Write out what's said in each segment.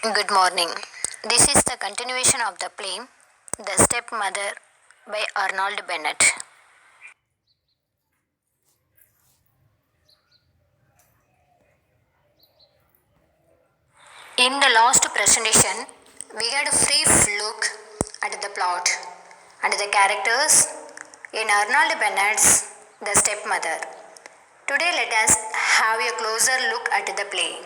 Good morning. This is the continuation of the play The Stepmother by Arnold Bennett. In the last presentation, we had a brief look at the plot and the characters in Arnold Bennett's The Stepmother. Today, let us have a closer look at the play.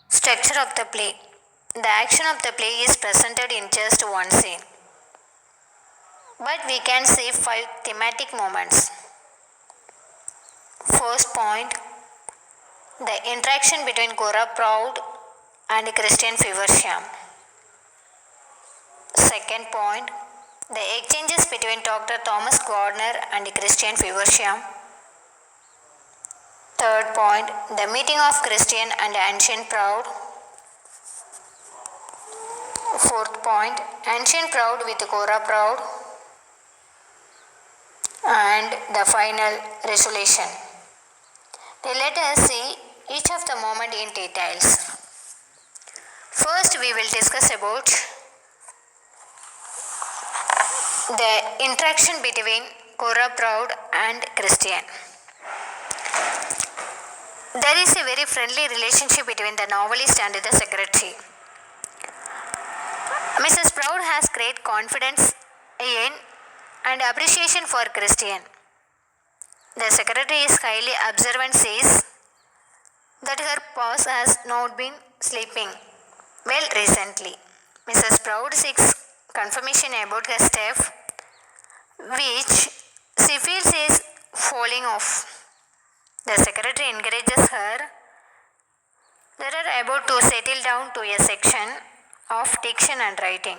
Structure of the play. The action of the play is presented in just one scene, but we can see 5 thematic moments. First point, the interaction between Cora Proud and Christian Feversham. Second point, the exchanges between Dr. Thomas Gardner and Christian Feversham. Third point, the meeting of Christian and Ancient Proud. Fourth point, Ancient Proud with Cora Proud. And the final resolution. Let us see each of the moment in details. First, we will discuss about the interaction between Cora Proud and Christian. There is a very friendly relationship between the novelist and the secretary. Mrs. Proud has great confidence in and appreciation for Christian. The secretary is highly observant, says that her boss has not been sleeping well recently. Mrs. Proud seeks confirmation about her step, which she feels is falling off. The secretary encourages her that are about to settle down to a section of diction and writing.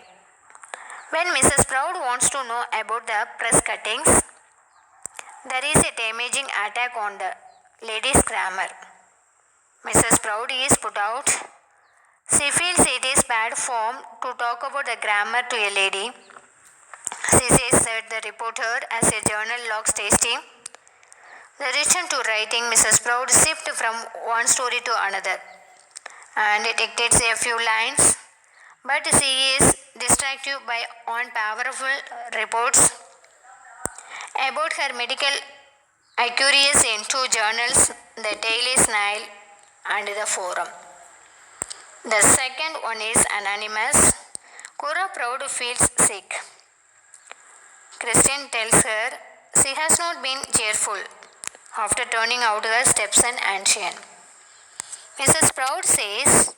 When Mrs. Proud wants to know about the press cuttings, there is a damaging attack on the lady's grammar. Mrs. Proud is put out. She feels it is bad form to talk about the grammar to a lady. She says that the reporter, as a journal logs tasty, the return to writing, Mrs. Proud shifted from one story to another and it dictates a few lines, but she is distracted by unpowerful reports about her medical accuracy in 2 journals, the Daily Snail and the Forum. The second one is anonymous. Cora Proud feels sick. Christian tells her she has not been cheerful after turning out her stepson Ancient. Mrs. Proud says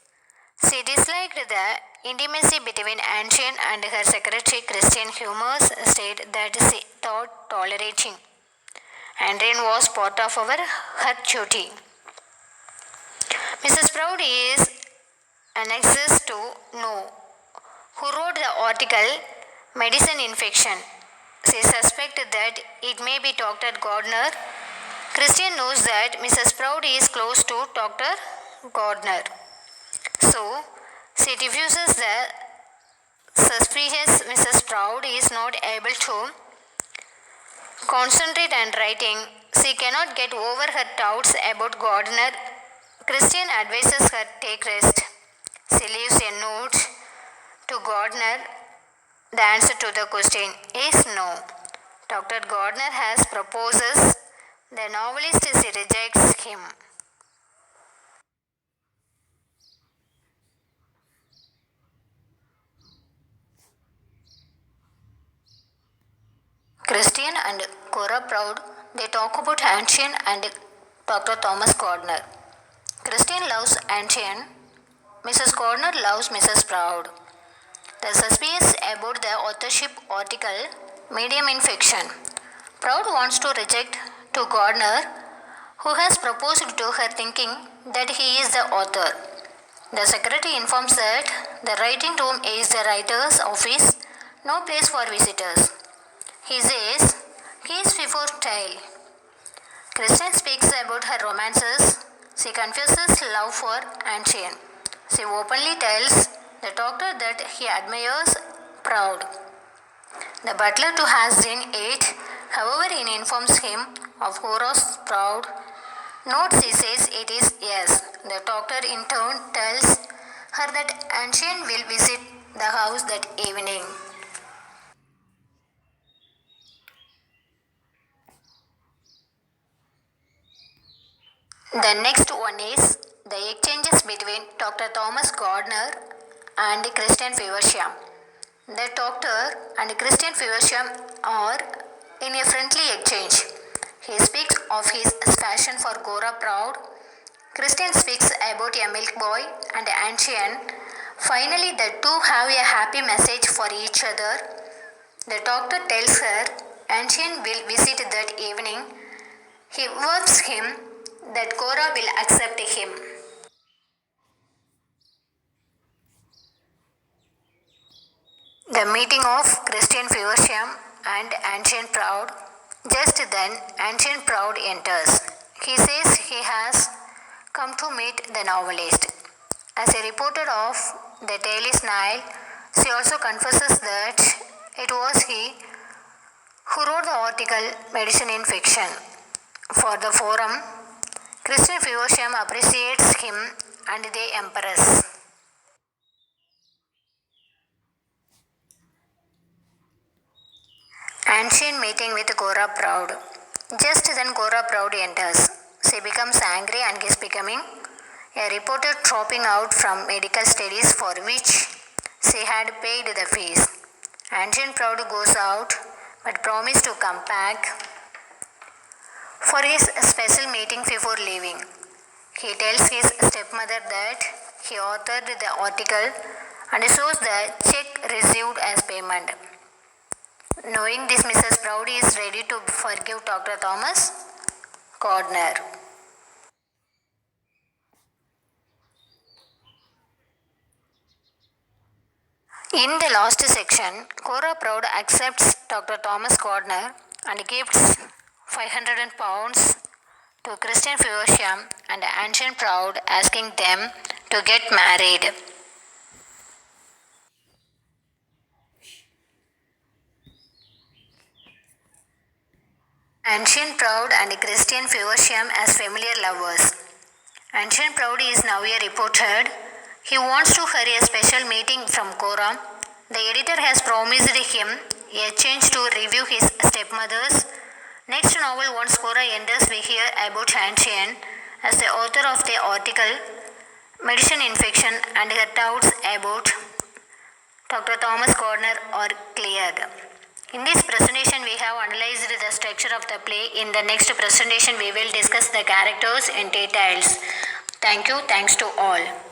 she disliked the intimacy between Ancient and her secretary. Christian humors state that she thought tolerating Andrian was part of her duty. Mrs. Proud is anxious to know who wrote the article Medicine Infection. She suspects that it may be Dr. Gardner. Christian knows that Mrs. Proud is close to Dr. Gardner. So, she diffuses the suspicious Mrs. Proud is not able to concentrate on writing. She cannot get over her doubts about Gardner. Christian advises her take rest. She leaves a note to Gardner. The answer to the question is no. Dr. Gardner has proposes. The novelist rejects him. Christian and Cora Proud, they talk about Ancient and Dr. Thomas Gardner. Christian loves Ancient. Mrs. Gardner loves Mrs. Proud. The suspicious about the authorship article Medium Infection. Proud wants to reject to Gardner, who has proposed to her thinking that he is the author. The secretary informs that the writing room is the writer's office, no place for visitors. He says he is before trial. Christian speaks about her romances. She confesses love for Ancient. She openly tells the doctor that he admires Proud. The butler too has seen it However, he informs him of Gora's proud notes. He says it is yes. The doctor in turn tells her that Ancient will visit the house that evening. The next one is the exchanges between Dr. Thomas Gardner and Christian Feversham. The doctor and Christian Feversham are in a friendly exchange. He speaks of his passion for Gora Proud. Christian speaks about a milk boy and Ancient. Finally, the two have a happy message for each other. The doctor tells her Ancient will visit that evening. He warns him that Gora will accept him. The meeting of Christian Feversham and Ancient Proud. Just then, Ancient Proud enters. He says he has come to meet the novelist. As a reporter of the Daily Snail, she also confesses that it was he who wrote the article Medicine in Fiction. For the forum, Christian Feversham appreciates him and the Empress. Ancient meeting with Gora Proud. Just then Gora Proud enters. She becomes angry and is becoming a reporter dropping out from medical studies for which she had paid the fees. Ancient Proud goes out but promises to come back for his special meeting before leaving. He tells his stepmother that he authored the article and shows the check received as payment. Knowing this, Mrs. Proud is ready to forgive Dr. Thomas Gardner. In the last section, Gora Proud accepts Dr. Thomas Gardner and gives 500 pounds to Christian Feversham and Ancient Proud, asking them to get married. Ancient Proud and Christian Feversham as familiar lovers. Ancient Proud is now a reporter. He wants to hurry a special meeting from Gora. The editor has promised him a chance to review his stepmother's next novel. Once Gora enters, we hear about Ancient as the author of the article Medicine in Fiction, and her doubts about Dr. Thomas Gardner are cleared. In this presentation, we have analyzed the structure of the play. In the next presentation, we will discuss the characters in details. Thank you. Thanks to all.